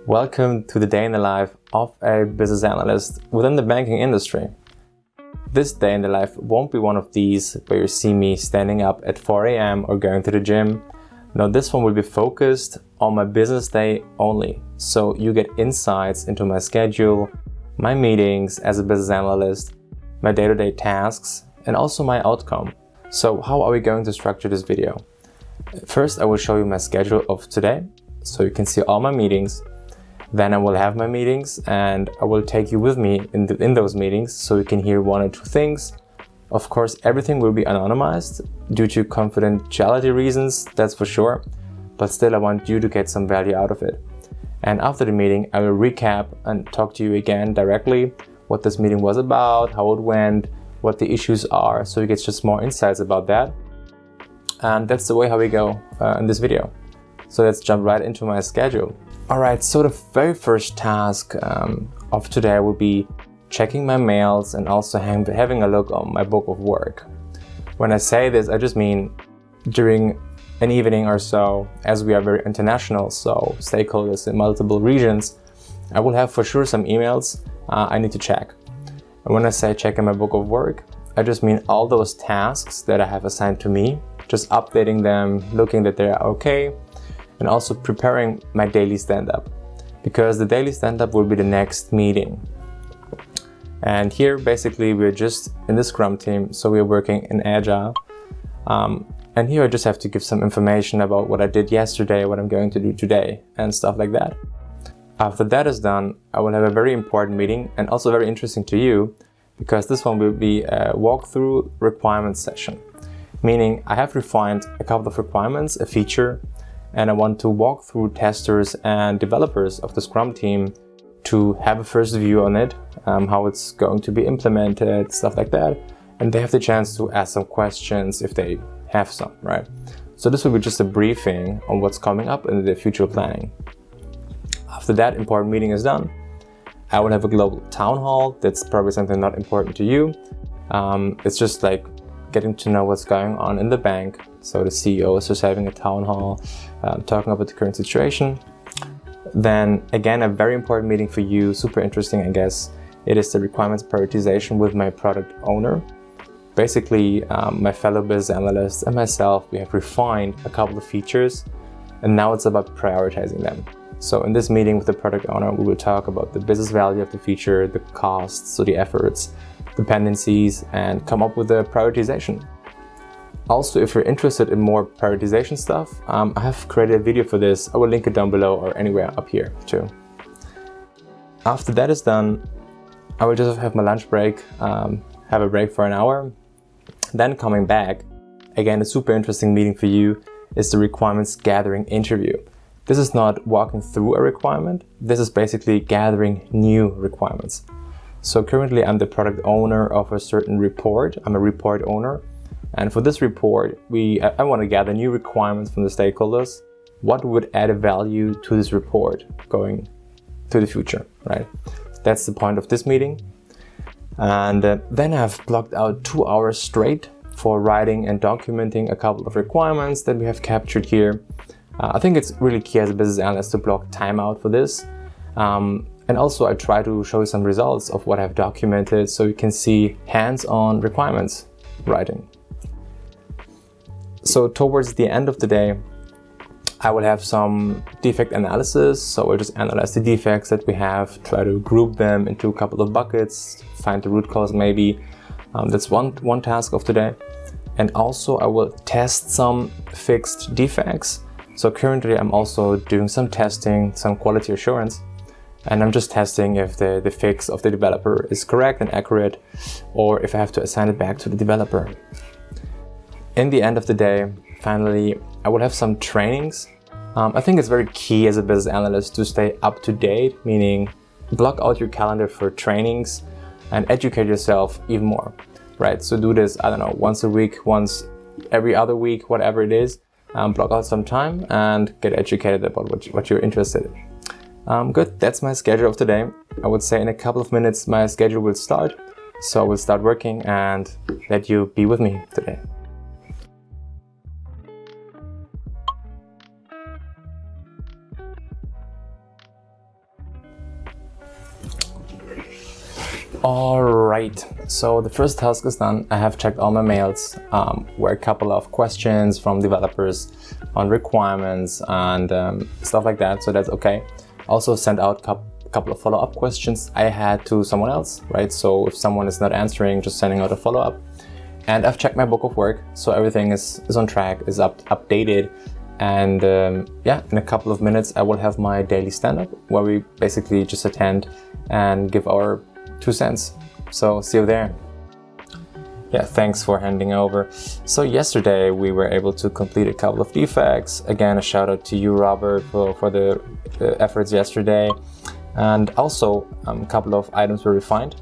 Welcome to the day in the life of a business analyst within the banking industry. This day in the life won't be one of these where you see me standing up at 4 a.m. or going to the gym. No, this one will be focused on my business day only. So you get insights into my schedule, my meetings as a business analyst, my day-to-day tasks, and also my outcome. So how are we going to structure this video? First, I will show you my schedule of today, so you can see all my meetings. Then I will have my meetings and I will take you with me in those meetings so you can hear one or two things. Of course, everything will be anonymized due to confidentiality reasons, that's for sure. But still, I want you to get some value out of it. And after the meeting, I will recap and talk to you again directly what this meeting was about, how it went, what the issues are, so you get just more insights about that. And that's the way how we go in this video. So let's jump right into my schedule. Alright, so the very first task of today will be checking my mails and also having a look on my book of work. When I say this, I just mean during an evening or so, as we are very international, so stakeholders in multiple regions, I will have for sure some emails I need to check. And when I say checking my book of work, I just mean all those tasks that I have assigned to me, just updating them, looking that they're okay, and also preparing my daily stand-up, because the daily stand-up will be the next meeting. And here basically we're just in the Scrum team, so we're working in Agile. And here I just have to give some information about what I did yesterday, what I'm going to do today, and stuff like that. After that is done, I will have a very important meeting and also very interesting to you, because this one will be a walkthrough requirements session. Meaning I have refined a couple of requirements, a feature, and I want to walk through testers and developers of the Scrum team to have a first view on it, how it's going to be implemented, stuff like that. And they have the chance to ask some questions if they have some, right? So this will be just a briefing on what's coming up in the future planning. After that important meeting is done, I will have a global town hall. That's probably something not important to you. It's just like getting to know what's going on in the bank. So the CEO is just having a town hall, talking about the current situation. Then again, a very important meeting for you, super interesting, I guess. It is the requirements prioritization with my product owner. Basically, my fellow business analysts and myself, we have refined a couple of features, and now it's about prioritizing them. So in this meeting with the product owner, we will talk about the business value of the feature, the costs, so the efforts, dependencies, and come up with a prioritization. Also, if you're interested in more prioritization stuff, I have created a video for this. I will link it down below or anywhere up here too. After that is done, I will just have my lunch break, have a break for an hour. Then coming back, again, a super interesting meeting for you is the requirements gathering interview. This is not walking through a requirement. This is basically gathering new requirements. So currently I'm the product owner of a certain report. I'm a report owner. And for this report, I want to gather new requirements from the stakeholders. What would add a value to this report going to the future, right? That's the point of this meeting. And then I've blocked out 2 hours straight for writing and documenting a couple of requirements that we have captured here. I think it's really key as a business analyst to block time out for this. And also I try to show you some results of what I've documented so you can see hands-on requirements writing. So towards the end of the day, I will have some defect analysis. So we'll just analyze the defects that we have, try to group them into a couple of buckets, find the root cause maybe. That's one task of today. And also I will test some fixed defects. So currently I'm also doing some testing, some quality assurance. And I'm just testing if the fix of the developer is correct and accurate, or if I have to assign it back to the developer. In the end of the day, finally, I will have some trainings. I think it's very key as a business analyst to stay up to date, meaning block out your calendar for trainings and educate yourself even more, right? So do this, I don't know, once a week, once every other week, whatever it is. Block out some time and get educated about what you're interested in. Good, that's my schedule of today. I would say in a couple of minutes my schedule will start. So I will start working and let you be with me today. Alright, so the first task is done. I have checked all my mails, were a couple of questions from developers on requirements and stuff like that, so that's okay. Also sent out a couple of follow-up questions I had to someone else, right? So if someone is not answering, just sending out a follow-up. And I've checked my book of work, so everything is on track, is updated. And yeah, in a couple of minutes I will have my daily stand-up where we basically just attend and give our 2 cents. So see you there. Yeah, thanks for handing over. So yesterday we were able to complete a couple of defects. Again, a shout out to you, Robert, for the efforts yesterday. And also a couple of items were refined.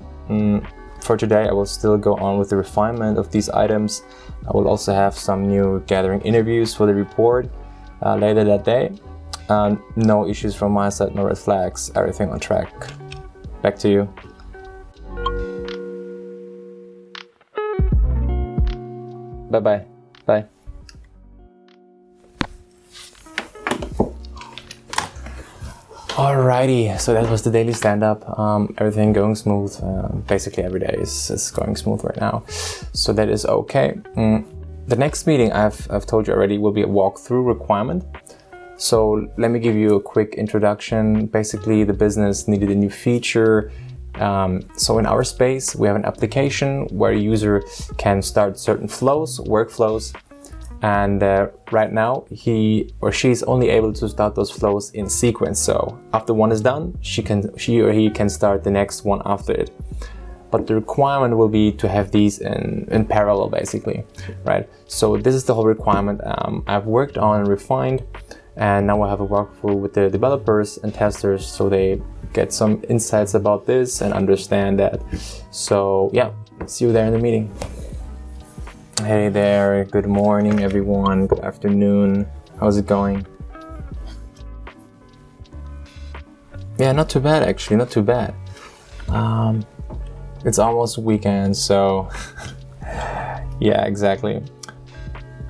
For today I will still go on with the refinement of these items. I will also have some new gathering interviews for the report later that day. No issues from my side, no red flags, everything on track. Back to you. Bye-bye. Bye. Alrighty, so that was the daily stand-up. Everything going smooth. Basically every day is going smooth right now. So that is okay. The next meeting I've told you already will be a walkthrough requirement. So let me give you a quick introduction. Basically the business needed a new feature. So in our space, we have an application where a user can start certain flows, workflows, and right now he or she is only able to start those flows in sequence. So after one is done, she or he can start the next one after it. But the requirement will be to have these in parallel, basically, right? So this is the whole requirement I've worked on and refined, and now I have a walkthrough with the developers and testers so they get some insights about this and understand that. So yeah, see you there in the meeting. Hey there, good morning everyone, good afternoon, how's it going? Yeah, not too bad actually, not too bad. It's almost weekend, so yeah, exactly.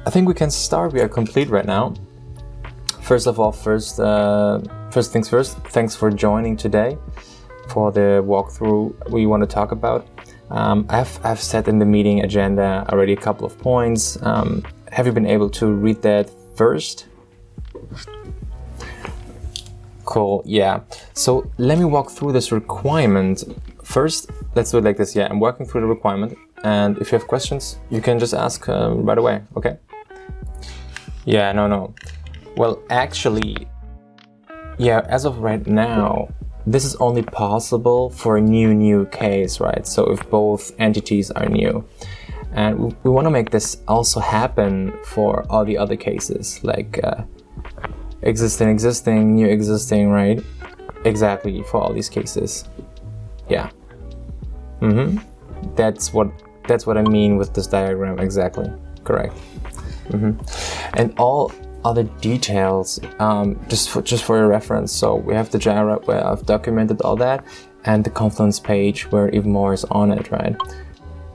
I think we can start, we are complete right now. First of all, first things first, thanks for joining today for the walkthrough we want to talk about. I've set in the meeting agenda already a couple of points. Have you been able to read that first? Cool, yeah. So let me walk through this requirement. First, let's do it like this. Yeah, I'm working through the requirement, and if you have questions, you can just ask right away, okay? Yeah, no. Well, actually, yeah, as of right now, this is only possible for a new case, right? So if both entities are new. And we want to make this also happen for all the other cases, like existing, new existing, right? Exactly, for all these cases. Yeah. That's what I mean with this diagram, exactly. Correct. And all other details, just for your reference. So we have the Jira where I've documented all that, and the Confluence page where even more is on it, right?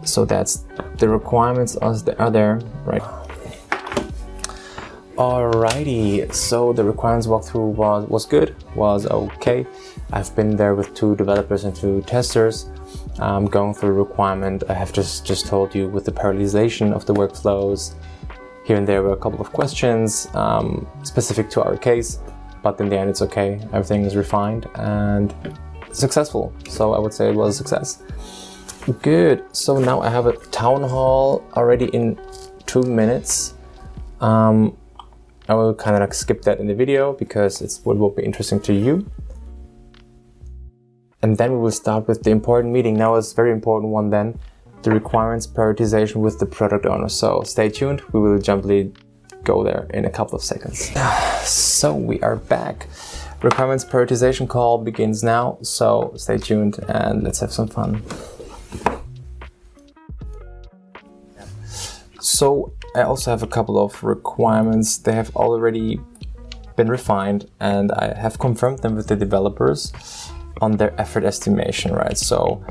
So that's the requirements are there, right? Alrighty, so the requirements walkthrough was good, was okay. I've been there with 2 developers and 2 testers, going through the requirement. I have just told you with the prioritization of the workflows. Here and there were a couple of questions specific to our case, but in the end it's okay. Everything is refined and successful. So I would say it was a success. Good. So now I have a town hall already in 2 minutes. I will kind of like skip that in the video because it will be interesting to you. And then we will start with the important meeting. Now it's a very important one then. The requirements prioritization with the product owner. So stay tuned, we will jumpily go there in a couple of seconds. So we are back. Requirements prioritization call begins now, so stay tuned and let's have some fun. So I also have a couple of requirements. They have already been refined and I have confirmed them with the developers on their effort estimation, right? So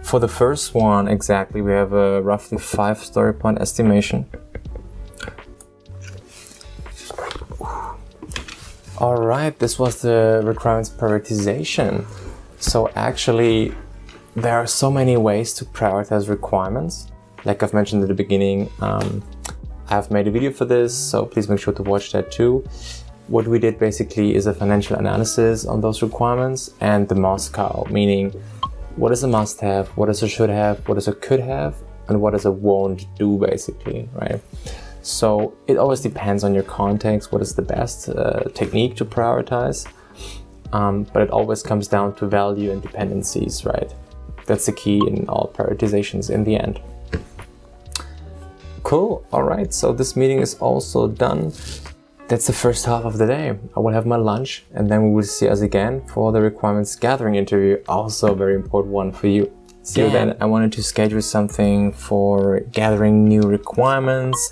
for the first one, exactly, we have a roughly 5 story point estimation. All right, this was the requirements prioritization. So actually, there are so many ways to prioritize requirements. Like I've mentioned at the beginning, I've made a video for this, so please make sure to watch that too. What we did basically is a financial analysis on those requirements and the Moscow, meaning what is a must-have, what is a should-have, what is a could-have, and what is a won't do, basically, right? So it always depends on your context, what is the best technique to prioritize, but it always comes down to value and dependencies, right? That's the key in all prioritizations in the end. Cool, all right, so this meeting is also done. That's the first half of the day. I will have my lunch and then we will see us again for the requirements gathering interview. Also a very important one for you. See you then. I wanted to schedule something for gathering new requirements.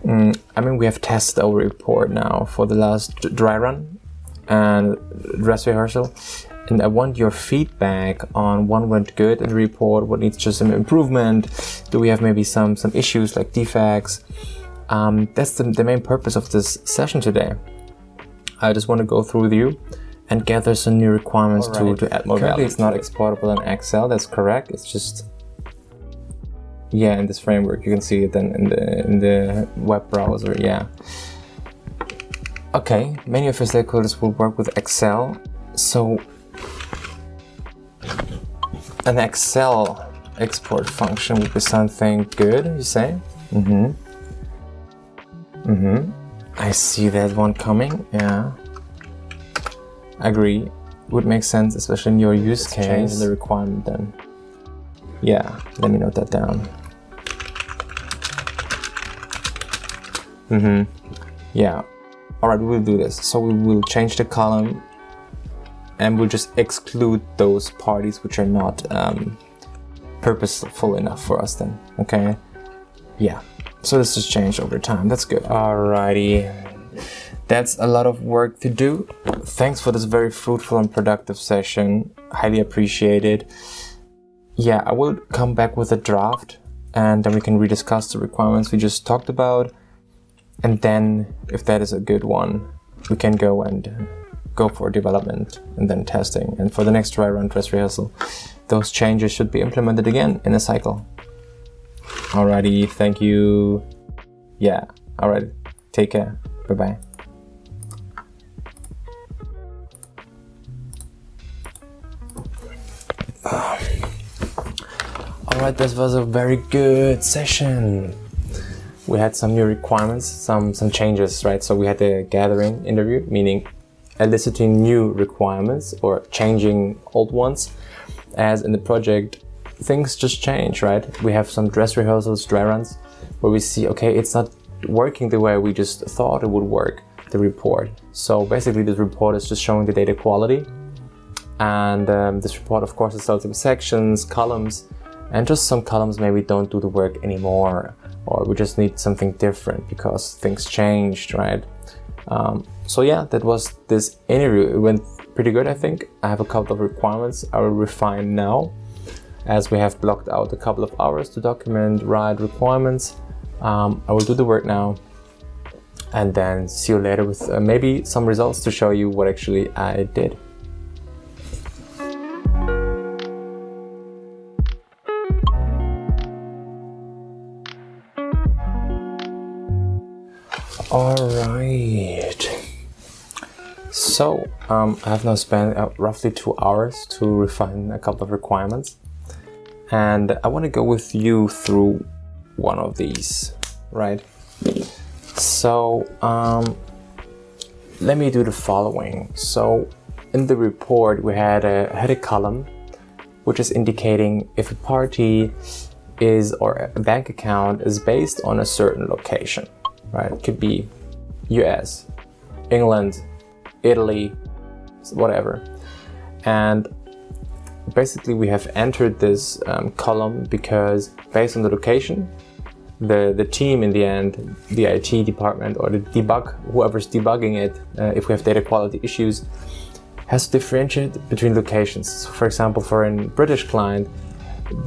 We have tested our report now for the last dry run and dress rehearsal. And I want your feedback on what went good in the report, what needs just some improvement. Do we have maybe some issues like defects? That's the main purpose of this session today. I just want to go through with you and gather some new requirements to add more value. It's not exportable in Excel, that's correct. It's just, in this framework. You can see it then in the web browser, Okay, many of your stakeholders will work with Excel. So an Excel export function would be something good, you say? I see that one coming, Agree. Would make sense, especially in your use case. Change the requirement then. Let me note that down. Alright, we will do this. So we will change the column and we'll just exclude those parties which are not purposeful enough for us then, okay? So this has changed over time, that's good. Alrighty, that's a lot of work to do. Thanks for this very fruitful and productive session, highly appreciated. I will come back with a draft and then we can rediscuss the requirements we just talked about. And then if that is a good one, we can go for development and then testing. And for the next dry run dress rehearsal, those changes should be implemented again in a cycle. Alrighty, thank you. Alright, take care. Bye-bye. Alright, this was a very good session. We had some new requirements, some changes, right? So we had the gathering interview, meaning eliciting new requirements or changing old ones. As in the project, things just change, right? We have some dress rehearsals, dry runs, where we see, okay, it's not working the way we just thought it would work, the report. So basically this report is just showing the data quality. And this report, of course, is starts with sections, columns, and just some columns maybe don't do the work anymore, or we just need something different because things changed, right? That was this interview. It went pretty good, I think. I have a couple of requirements I will refine now, as we have blocked out a couple of hours to document, write requirements. I will do the work now and then see you later with maybe some results to show you what actually I did. Alright, so I have now spent roughly 2 hours to refine a couple of requirements, and I want to go with you through one of these, right? So let me do the following. So in the report we had a column which is indicating if a party is, or a bank account is based on a certain location. Right, it could be US, England, Italy, whatever. And basically we have entered this column because based on the location, the team in the end, the IT department or the whoever's debugging it, if we have data quality issues, has to differentiate between locations. So for example, for a British client,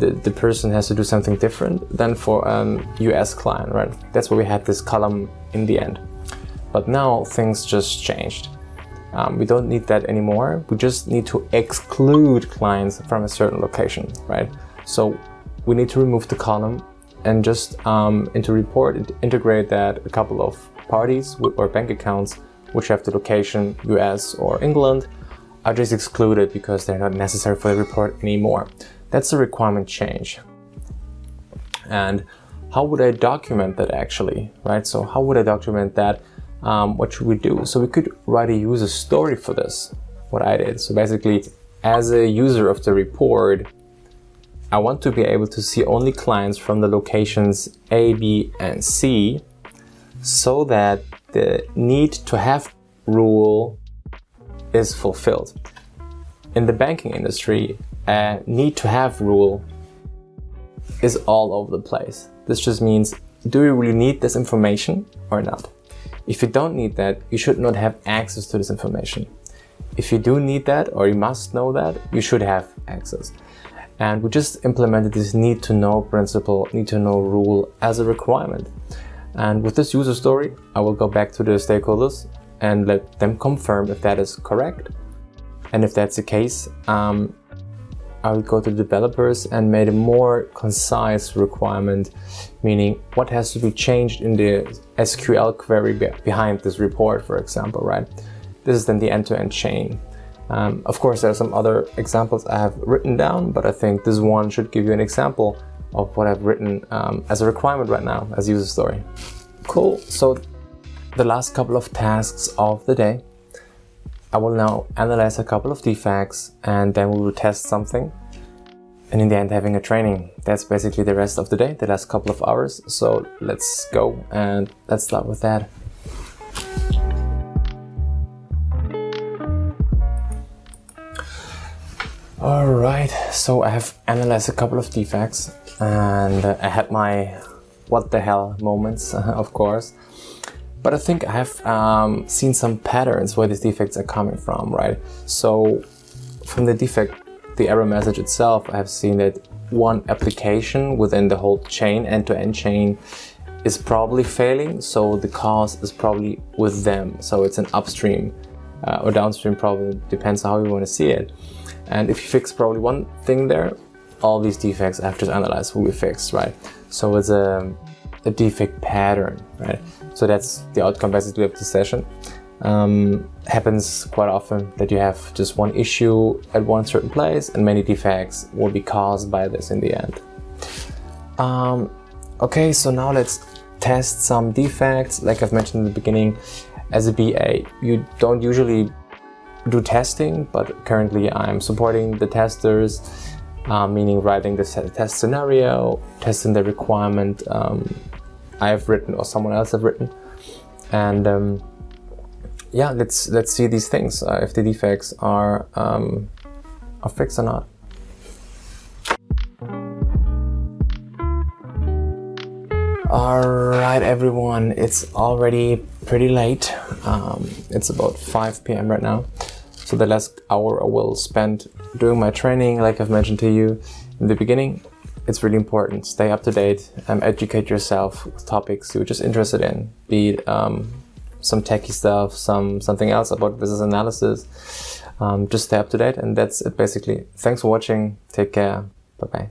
the person has to do something different than for a US client, right? That's why we had this column in the end. But now things just changed. We don't need that anymore. We just need to exclude clients from a certain location, right? So we need to remove the column and just into report integrate that a couple of parties or bank accounts which have the location US or England are just excluded because they're not necessary for the report anymore. That's a requirement change. And how would I document that actually, right? So how would I document that? What should we do? So we could write a user story for this, what I did. So basically, as a user of the report, I want to be able to see only clients from the locations A, B, and C, so that the need to have rule is fulfilled. In the banking industry, a need to have rule is all over the place. This just means, do you really need this information or not? If you don't need that, you should not have access to this information. If you do need that, or you must know that, you should have access. And we just implemented this need to know principle, need to know rule as a requirement. And with this user story, I will go back to the stakeholders and let them confirm if that is correct. And if that's the case, I will go to the developers and made a more concise requirement, meaning what has to be changed in the SQL query behind this report, for example, right? This is then the end-to-end chain. Of course, there are some other examples I have written down, but I think this one should give you an example of what I've written as a requirement right now, as user story. Cool, so the last couple of tasks of the day. I will now analyze a couple of defects and then we will test something. And in the end, having a training. That's basically the rest of the day, the last couple of hours. So let's go and let's start with that. All right, so I have analyzed a couple of defects and I had my what the hell moments, of course. But I think I have seen some patterns where these defects are coming from, right? So from the defect, the error message itself, I have seen that one application within the whole chain, end-to-end chain, is probably failing. So the cause is probably with them. So it's an upstream or downstream problem, depends on how you want to see it. And if you fix probably one thing there, all these defects I've just analyzed will be fixed, right? So it's a defect pattern, right? So that's the outcome basically of the session. Happens quite often that you have just one issue at one certain place and many defects will be caused by this in the end. Okay, so now let's test some defects. Like I've mentioned in the beginning, as a BA, you don't usually do testing, but currently I'm supporting the testers, meaning writing the test scenario, testing the requirement I've written or someone else have written, and yeah, let's see these things if the defects are fixed or not. Alright everyone, it's already pretty late. It's about 5 p.m. right now. So the last hour I will spend doing my training, like I've mentioned to you in the beginning. It's really important. Stay up to date and educate yourself with topics you're just interested in. Be it some techie stuff, something else about business analysis. Just stay up to date, and that's it basically. Thanks for watching. Take care. Bye-bye.